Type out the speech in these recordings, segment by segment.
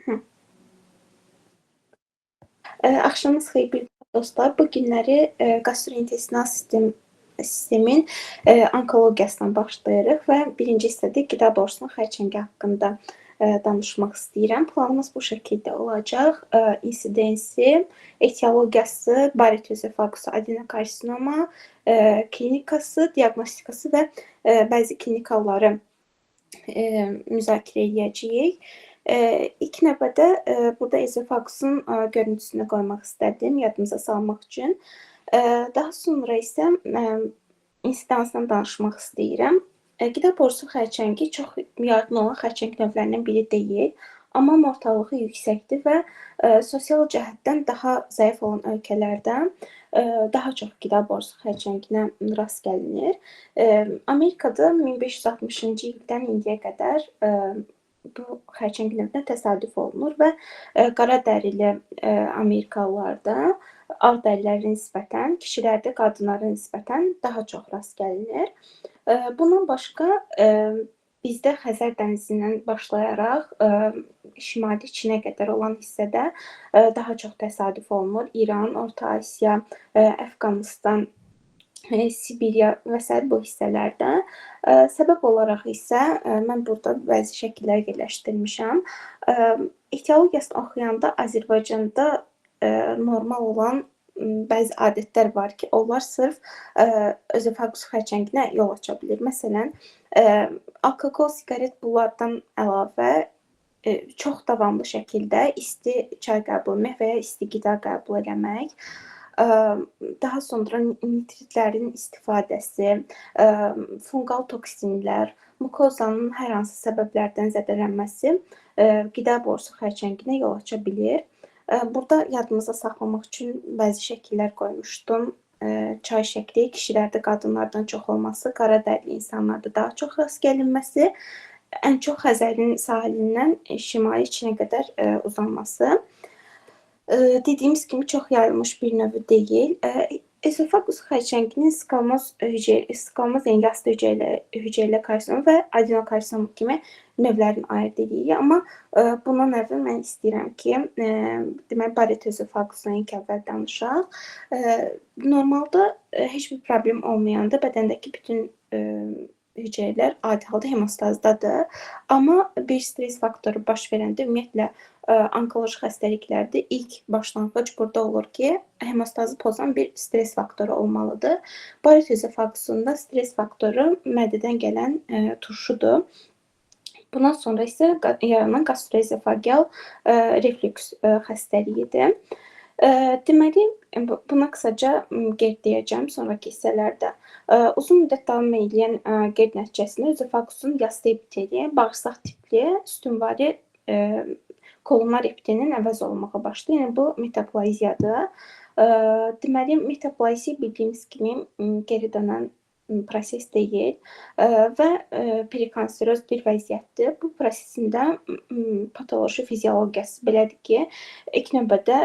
Hı. Axşamınız xeyir dostlar. Bu günləri gastrointestinal sistemin onkologiyasına başlayırıq və birinci hissədə qida borusunun xərçəngi haqqında danışmaq istəyirəm. Planımız bu şəkildə olacaq. İnsidensi, etiologiyası, baritoezofagus adenokarsinoma, klinikası, diaqnostikası və bəzi klinik halları müzakirə edəcəyik. İlk növbədə burada ezofagusun görüntüsünü qoymaq istədim, yadımıza salmaq üçün. Daha sonra isə insidansdan danışmaq istəyirəm. Qida borusu xərçəngi çox yaygın olan xərçəng növlərindən biri deyil, amma mortallığı yüksəkdir və sosial cəhətdən daha zəif olan ölkələrdə daha çox qida borusu xərçənginə rast gəlinir. Amerikada 1560-cı ildən indiyə qədər bu xərçəng növünə təsadüf olunur və qara dərili Amerikalılarda ağ dərilərə nisbətən, kişilərdə qadınlara nisbətən daha çox rast gəlinir. Bundan başqa bizdə Xəzər dənizindən başlayaraq şimali Çinə qədər olan hissədə daha çox təsadüf olunur. İran, Orta Asiya, Əfqanıstan, Sibiriya və s. bu hissələrdə. Səbəb olaraq isə mən burada bəzi şəkillər yerləşdirmişəm. Etiologiyasını oxuyanda Azərbaycanda normal olan bəzi adətlər var ki, onlar sırf özofagus xərçənginə yol aça bilir. Məsələn, alkoqol, siqaret bunlardan əlavə çox davamlı şəkildə isti çay qəbul etmək və ya isti qida qəbul etmək, daha sonra nitritlərin istifadəsi, funqal toksinlər, mukozanın hər hansı səbəblərdən zədələnməsi qida borusu xərçənginə yol aça bilir. Burada yadımıza saxlamaq üçün bəzi şəkillər qoymuşdum. Çay şəkli, kişilərdə qadınlardan çox olması, qara dərili insanlarda daha çox rast gəlinməsi, ən çox Xəzərin sahilindən şimali Çinə qədər uzanması. Dediyimiz kimi çox yayılmış bir növü deyil. Ezofagus xərçənginin skalmoz yəni yastı hüceyrəli karsinom və adenokarsinom kimi növlərini ayırd edirik. Amma bundan əvvəl mən istəyirəm ki, deməli baritoezofagusdan ilk əvvəl danışaq. Normalda heç bir problem olmayanda bədəndəki bütün hüceyrələr adi halda hemostazdadır. Amma bir stres faktoru baş verəndə ümumiyyətlə onkoloji xəstəliklərdə ilk başlanğıc burada olur ki, hemostazı pozan bir stres faktoru olmalıdır. Baritoezofagusunda stres faktoru mədədən gələn turşudur. Bundan sonra isə yaranan gastroezofageal reflüks xəstəliyidir. Deməli, buna qısaca qeyd deyəcəm sonraki hissələrdə. Uzun müddət davam edən qeyd nəticəsində özofagusun yastı epiteli, bağırsaq tipli, sütunvari kolumnar epitelinin əvəz olunmağa başlayır. Yəni, bu metaplaziyadır. Deməli, metaplaziya bildiyimiz kimi geri dönən proses deyil və perikanseroz bir vəziyyətdir. Bu prosesində patoloji fiziologiyası belədir ki, ilk növbədə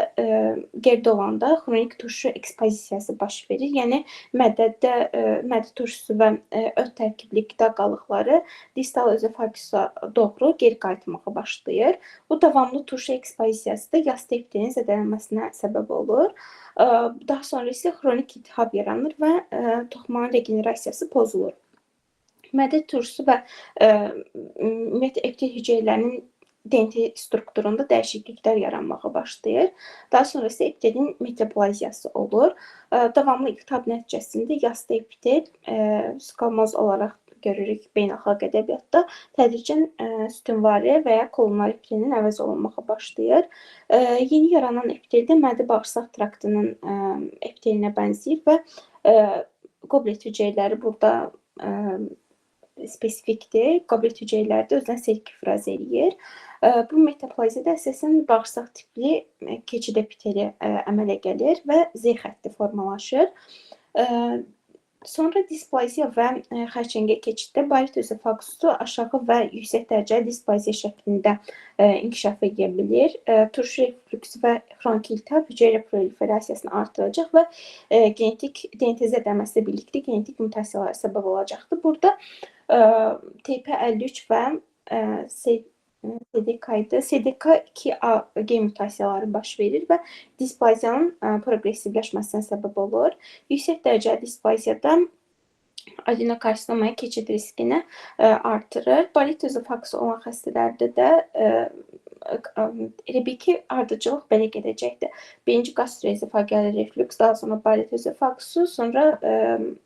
geridə olanda xronik turşu ekspozisiyası baş verir. Yəni, mədə turşusu və öd tərkibli qida qalıqları distal özofagusa doğru geri qayıtmağa başlayır. Bu davamlı turşu ekspozisiyası da yastı epitelinin zədələnməsinə səbəb olur. Daha sonra isə xronik iltihab yaranır və toxumanın regenerasiyası pozulur. Mədə turşusu və ümumiyyətlə epitel hüceyrələrinin DNT strukturunda dəyişikliklər yaranmağa başlayır. Daha sonra isə epitelin metaplaziyası olur. Davamlı iltihab nəticəsində yastı epitel skalmoz olaraq görürük beynəlxalq ədəbiyyatda, tədricən sütunvari və ya kolumnar epitelinin əvəz olunmağa başlayır. Yeni yaranan epitel də mədə-bağırsaq traktının epitelinə bənzəyir və qoblet hüceyrələri burada spesifikdir. Qoblet hüceyrələri də özünə selekifraz eləyir. Bu metaplaziyada əsasən bağırsaq tipli keçid epiteli əmələ gəlir və Z xətti formalaşır. Sonra displaziya və xərçəngə keçiddə baritoezofagusu aşağı və yüksək dərəcəli displaziya şəklində inkişaf edə bilir. Turşu reflüksü və xronik iltihab hüceyrə proliferasiyasını artıracaq və genetik DNT zədələnməsi birlikdə genetik mutasiyalara səbəb olacaqdır. Burada TP53 və SDK idi. SDK 2A gen mutasiyaları baş verir və displaziyanın progressivləşməsinə səbəb olur. Yüksək dərəcəli displaziyada adenokarsinomaya keçid riskini artırır. Balet özofagsı olan xəstələrdə də elə ki, ardıcıllıq belə gedəcəkdir. Birinci gastroezofageal reflüks, daha sonra balet özofagsı, sonra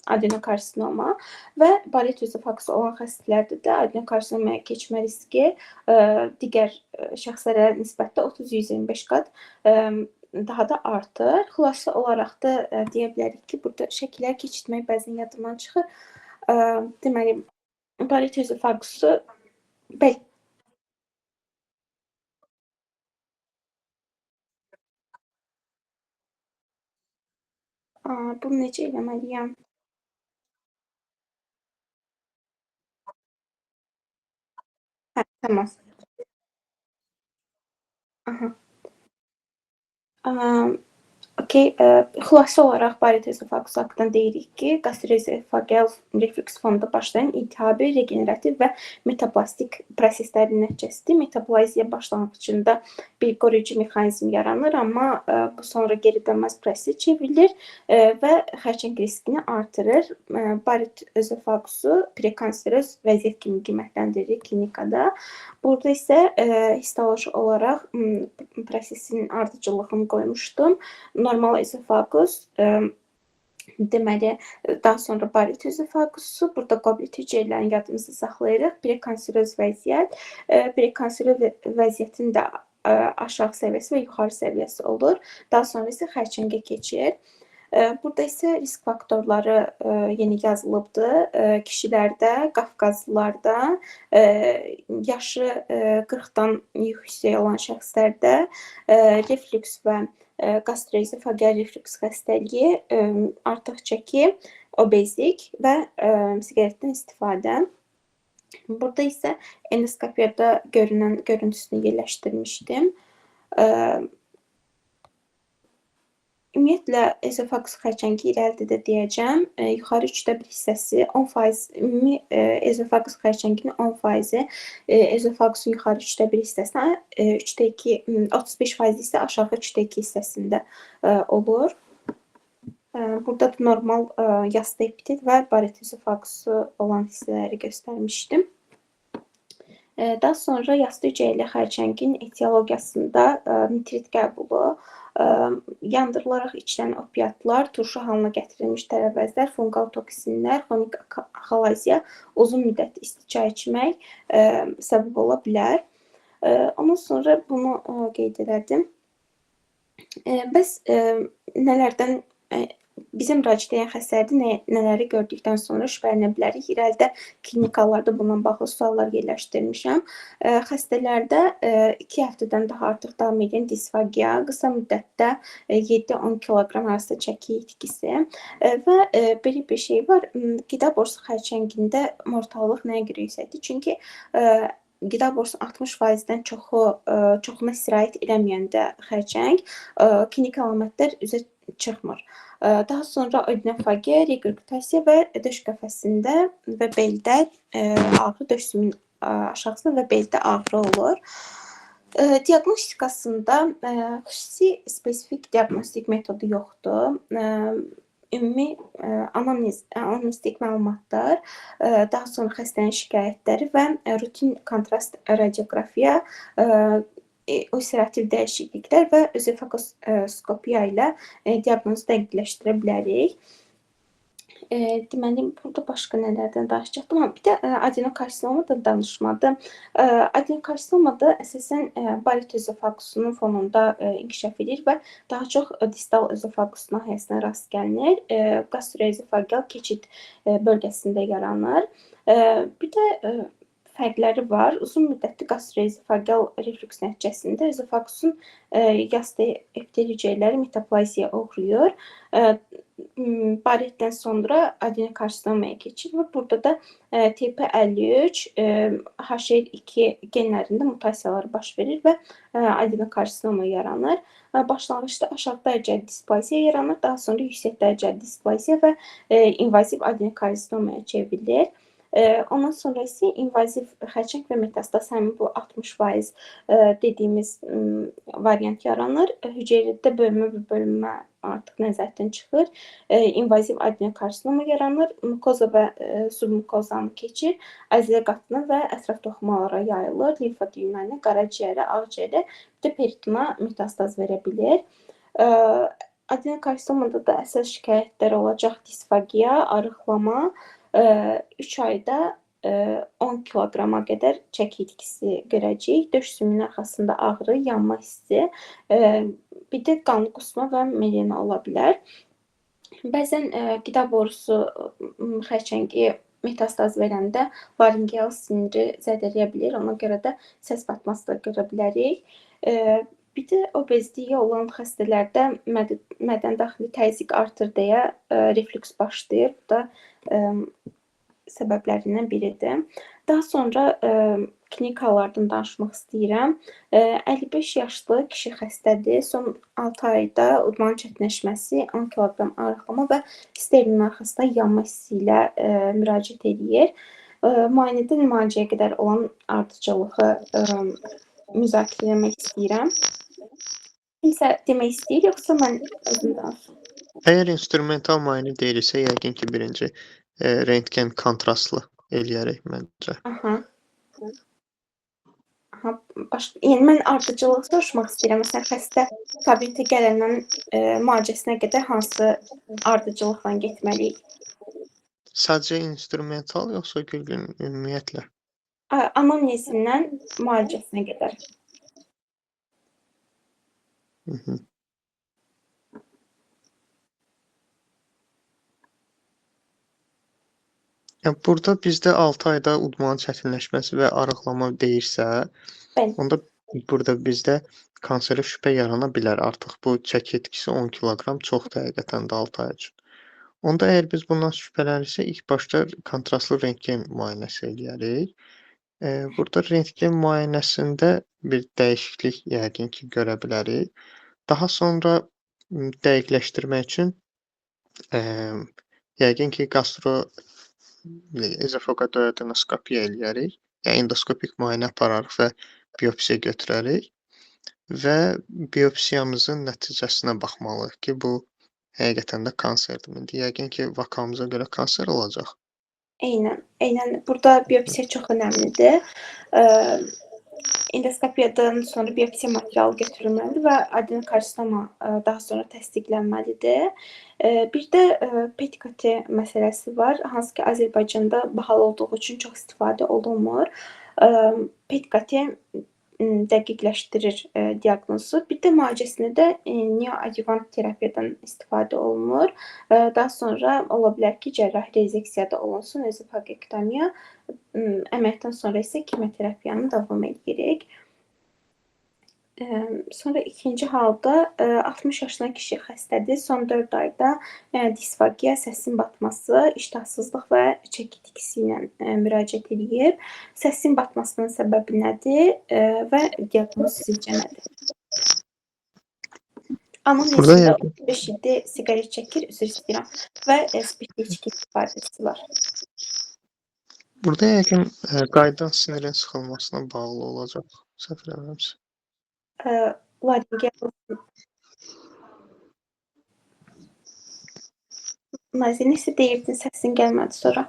adenokarsinoma və balet özofagsı olan xəstələrdə də adenokarsinomaya keçmə riski digər şəxslərə nisbətdə 30-125 qat daha da artır. Xülasə olaraq da deyə bilərik ki, burada şəkillər keçirmək bəzən yadımdan çıxır. Deməli, balet özofagsı bunu necə eləməliyəm? Hə, tamam. Aha. Am, okey, xülasə olaraq balet özofagsı haqqında deyirik ki, gastroezofageal reflüks fonunda başlayan iltihabi, regenerativ və metaplastik proseslərin nəticəsidir. Metaplaziya başlanğıcında bir qoruyucu mexanizm yaranır, amma bu sonra geri dönməz prosesə çevrilir və xərçəng riskini artırır. Balet özofagsı prekanseroz vəziyyət kimi qiymətləndirilir klinikada. Burada isə histoloji olaraq prosesin ardıcıllığını qoymuşdum. Normal ezofagus, deməli, daha sonra balet özofagussu, burada qoblet hüceyrələrini yadımızda saxlayırıq. Prekanseroz vəziyyət, prekanseroz vəziyyətin də aşağı səviyyəsi və yuxarı səviyyəsi olur. Daha sonra isə xərçəngə keçir. Burada isə risk faktorları yeni yazılıbdır. Kişilərdə, Qafqazlılarda, yaşı 40-dan yüksək olan şəxslərdə reflüks və gastroezofageal reflüks xəstəliyi, artıq çəki, obezlik və siqaretdən istifadə. Burada isə endoskopiyada görünən görüntüsünü yerləşdirmişdim. Ümumiyyətlə, ezofagus xərçəngi irəlidə də deyəcəm. Yuxarı 1/3 hissəsi 10%, ümumi ezofagus xərçənginin 10%, ezofagusun yuxarı 1/3 hissəsinə, 3/2, 35% isə aşağı 3/2 hissəsində olur. Burada da normal yastı epitet və balet ezofagusu olan hissələri göstərmişdim. Daha sonra yastı hüceyrəli xərçəngin etiologiyasında nitrit qəbulu, yandırılaraq içilən opiatlar, turşu halına gətirilmiş tərəvəzlər, fungal toksinlər, xronik axalaziya, uzun müddət isti çay içmək səbəb ola bilər. Ondan sonra bunu qeyd elədim. Bəs nələrdən bizə müraciət edən xəstələrdə nələri gördükdən sonra şübhələnə bilərik? İrəlidə klinikalarda bununla bağlı suallar yerləşdirmişəm. Xəstələrdə 2 həftədən daha artıq davam edən disfagiya, qısa müddətdə 7-10 kiloqram arasında çəki itkisi və belə bir şey var. Qida borusu xərçəngində mortallıq nəyə görə yüksəkdir? Çünki qida borusunun 60%-dən çoxuna sirayət eləməyəndə xərçəng klinik əlamətlər üzə çıxmır. Daha sonra odinofagiya, regurgitasiya və döş qəfəsində və beldə ağrı, döş sümüyünün aşağısında və beldə ağrı olur. Diaqnostikasında xüsusi spesifik diaqnostik metodu yoxdur. Ümumi anamnestik məlumatlar, daha sonra xəstənin şikayətləri və rutin kontrast radioqrafiya, ulserativ dəyişikliklər və özofagoskopiya ilə diaqnozu dəqiqləşdirə bilərik. Deməli, burada başqa nələrdən danışacaqdım? Bir də adenokarsinomada danışmadım. Adenokarsinomada əsasən balet özofagusunun fonunda inkişaf edir və daha çox distal özofaqus nahiyəsinə rast gəlinir. Gastroezofageal keçid bölgəsində yaranır. Bir də fərqləri var. Uzun müddətli gastroezofageal reflüks nəticəsində özofagusun yastı epitel hüceyrələri metaplaziya uğrayır. Baletdən sonra adenokarsinomaya keçilir. Burada da TP53, HR2 genlərində mutasiyalar baş verir və adenokarsinoma yaranır. Başlanğıcda aşağı dərəcəli displaziya yaranır, daha sonra yüksək dərəcəli displaziya və invaziv adenokarsinomaya çevrilir. Ondan sonra isə invaziv xərçəng və metastaz həmin bu 60% dediyimiz variant yaranır. Hüceyrədə bölünmə və bölünmə artıq nəzərdən çıxır. İnvaziv adenokarsinoma yaranır. Mukoza və submukozanı keçir. Əzələ qatına və ətraf toxumalara yayılır. Limfa düyünlərinə, qaraciyərə, ağciyərə, bir də peritona metastaz verə bilir. Adenokarsinomada da əsas şikayətlər olacaq disfagiya, arıqlama, 3 ayda 10 kiloqrama qədər çəki itkisi görəcəyik. Döş sümüyünün arxasında ağrı, yanma hissi, bir də qanlı qusma və miqrena ola bilər. Bəzən qida borusu xərçəngi metastaz verəndə laringeal siniri zədələyə bilir. Ona görə də səs batması da görə bilərik. Bir də obezliyə olan xəstələrdə mədən daxili təzyiq artır deyə reflüks başlayır. Bu da səbəblərindən biridir. Daha sonra klinik hallardan danışmaq istəyirəm. 55 yaşlı kişi xəstədir. Son 6 ayda udmanın çətinləşməsi, 10 kiloqram arıqlama və sterlin arxasında yanma hissi ilə müraciət edir. Müayinədə nümayəndəyə qədər olan ardıcılığı müzakirə etmək istəyirəm. Kimsə demək istəyir, yoxsa mən özüm danışım? Əgər instrumental müayinə deyilirsə, yəqin ki, birinci rentgen kontrastlı eləyərək məncə. Yəni mən ardıcılıq soruşmaq istəyirəm. Məsələn, xəstə kabinetə gələndən müalicəsinə qədər hansı ardıcılıqla getməliyik? Sadəcə instrumental, yoxsa ümumiyyətlə? Anamnezindən müalicəsinə qədər. Burada bizdə 6 ayda udmanın çətinləşməsi və arıqlama deyirsə, onda burada bizdə konserə şübhə yarana bilər artıq. Bu çəki etkisi 10 kiloqram çoxdur həqiqətən də 6 ay üçün. Onda əgər biz bundan şübhələnirsə, ilk başda kontrastlı rentgen müayinəsi eləyərik. Burada rentgen müayinəsində bir dəyişiklik yəqin ki, görə bilərik. Daha sonra dəqiqləşdirmək üçün yəqin ki, ezofagoduodenoskopiya eləyərik. Yəni endoskopik müayinə apararıq və biopsiya götürərik və biopsiyamızın nəticəsinə baxmalıyıq ki, bu həqiqətən də kanserdir. Yəqin ki, vakamıza görə kanser olacaq. Eynən. Burada biopsiya çox önəmlidir. Endoskopiyadan sonra biopsiya materialı götürülməlidir və adenokarsinoma daha sonra təsdiqlənməlidir. Bir də PET-CT məsələsi var, hansı ki, Azərbaycanda bahalı olduğu üçün çox istifadə olunmur. PET-CT dəqiqləşdirir diaqnozu. Bir də müalicəsində də neoadjuvant terapiyadan istifadə olunur. Daha sonra ola bilər ki, cərrahi rezeksiyada olunsun, özofagektomiya. Əməliyyatdan sonra isə kimyoterapiyanı davam edirik. Sonra ikinci halda 60 yaşlı kişi xəstədir. Son 4 ayda disfagiya, səsin batması, iştahsızlıq və çəki itkisi ilə müraciət edir. Səsin batmasının səbəbi nədir və diaqnoz sizcə nədir? Anamnezində 35 ildə siqaret çəkir, üzr istəyirəm, və spirtli içki istifadəsi var. Burada yəqin qaydan sinirin sıxılmasına bağlı olacaq, səhv eləmirəmsə. Laringeal Nazir, nəsə deyirdin, səsin gəlmədi sonra.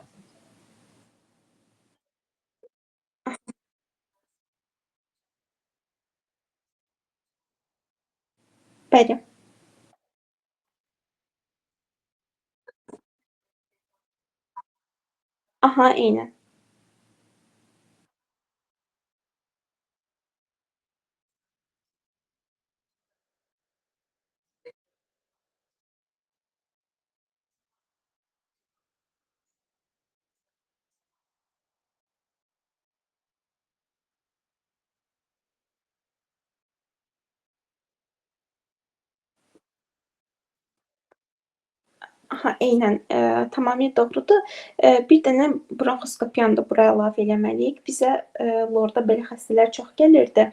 Bəli. Aha, eynən. Aha, eynən, tamamilə doğrudur. Bir dənə bronxoskopiyanı da bura əlavə eləməliyik. Bizə lorda belə xəstələr çox gəlirdi.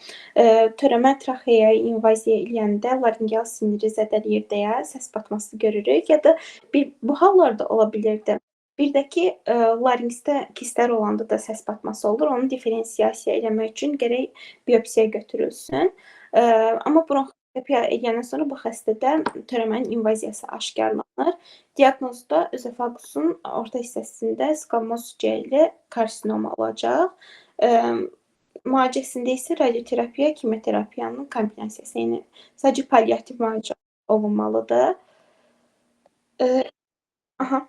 Törəmə traxeaya invaziya eləyəndə laringeal siniri zədələyir deyə səs batması görürük. Ya da bu hallarda ola bilirdi. Bir də ki, larinksdə kistlər olanda da səs batması olur. Onu diferensiyasiya eləmək üçün gərək biopsiya götürülsün. Amma bronxoskopiya edəndən sonra bu xəstədə törəmənin invaziyası aşkarlanır. Diaqnozda özofagusun orta hissəsində squamous hüceyrəli karsinoma olacaq. Müalicəsində isə radioterapiya, kimyoterapiyanın kombinasiyası, yəni sadəcə palliativ müalicə olunmalıdır. Aha.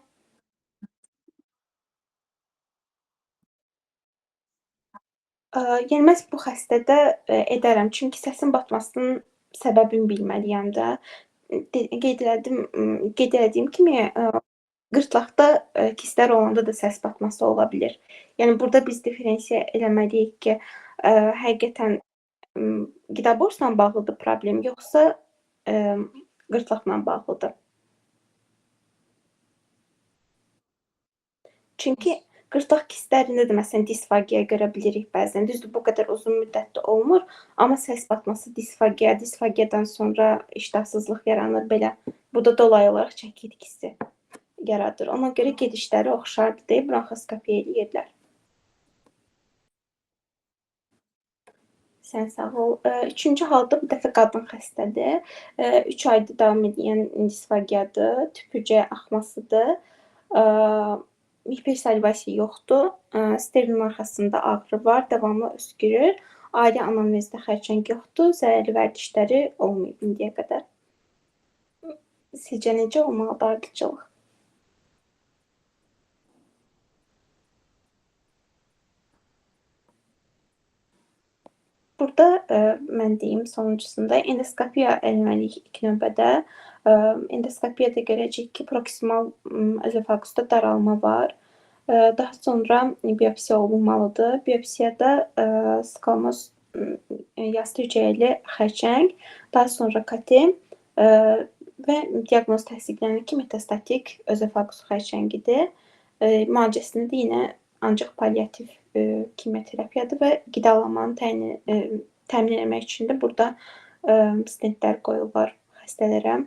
Yəni məhz bu xəstədə edərəm, çünki səsin batmasının səbəbini bilməliyəm də. Qeyd elədiyim kimi, qırtlaqda kistlər olanda da səs batması ola bilir. Yəni burada biz diferensiya eləməliyik ki, həqiqətən qida borusuyla bağlıdır problem, yoxsa qırtlaqla bağlıdır. Çünki qırtlaq kistlərində də məsələn disfagiya görə bilirik bəzən. Düzdür, bu qədər uzun müddətli olmur, amma səs batması disfagiyadan sonra iştahsızlıq yaranır belə. Bu da dolayı olaraq çəki itkisi yaradır. Ona görə gedişləri oxşardır deyə bronxoskopiya eləyirlər. Sən sağ ol. Üçüncü halda bu dəfə qadın xəstədir. 3 aydır davam edən disfagiyadır, tüp hüceyrə axmasıdır. Hipersalivasiya yoxdur. Sternum arxasında ağrı var, davamlı öskürür. Ailə anamnezdə xərçəng yoxdur. Zərərli vərdişləri olmayıb indiyə qədər. Sizcə necə olmalıdır ardıcıllıq? Burada mən deyim sonuncusunda endoskopiya eləməliyik ilk növbədə. Endoskopiyada görəcəyik ki, proksimal özofagusda daralma var. Daha sonra biopsiya olunmalıdır. Biopsiyada squamous yastı hüceyrəli xərçəng, daha sonra KT və diaqnoz təsdiqlənir ki, metastatik özofagus xərçəngidir. Müalicəsində də yenə ancaq palliativ kimyoterapiyadır və qidalanmanı təmin etmək üçün də burada stentlər qoyurlar xəstələrə.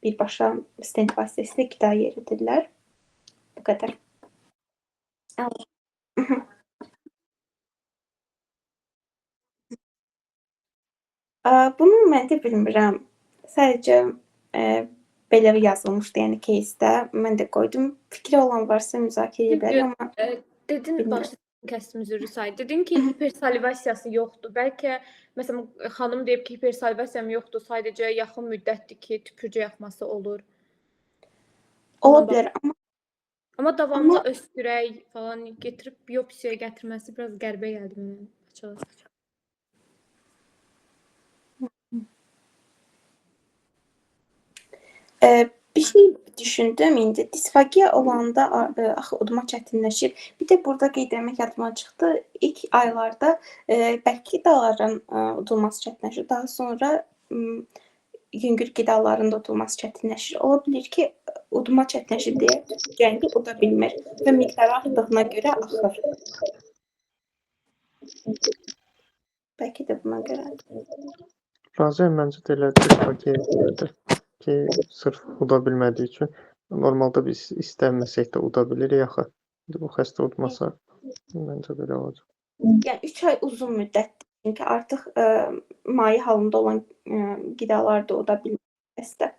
Birbaşa stent vasitəsilə qida yeridirlər. Bu qədər. Bunu mən də bilmirəm. Sadəcə belə yazılmışdı, yəni кейsdə. Mən də qoydum. Fikri olan varsa müzakirə edə bilər, amma dedin başda kəsdim üzrü say. Dedin ki, hipersalivasiyası yoxdur. Bəlkə məsələn xanım deyib ki, hipersalivasiyam yoxdur, sadəcə yaxın müddətdir ki, tüpürcək axması olur. Ola bilər, amma davamlı öskürək falan getirib biopsiyaya gətirməsi biraz qəribə gəldi mənə. Açıqca. Bir şey düşündüm indi. Disfagiya olanda axı udma çətinləşir. Bir də burada qeyd etmək yadıma çıxdı. İlk aylarda bərk qidaların udulması çətinləşir. Daha sonra yüngül qidaların da udulması çətinləşir. Ola bilir ki, udma çətinləşir deyə tüpürcəyini uda bilmir və miqdarı artdığına görə axır. Bəlkə də buna görədir. Razıyam, məncə də elə disfagiyadır ki, sırf uda bilmədiyi üçün. Normalda biz istəməsək də uda bilirik axı. Bu xəstə udmasa, məncə belə olacaq. Yəni 3 ay uzun müddətdir. Çünki artıq maye halında olan qidalar da uda bilmir xəstə.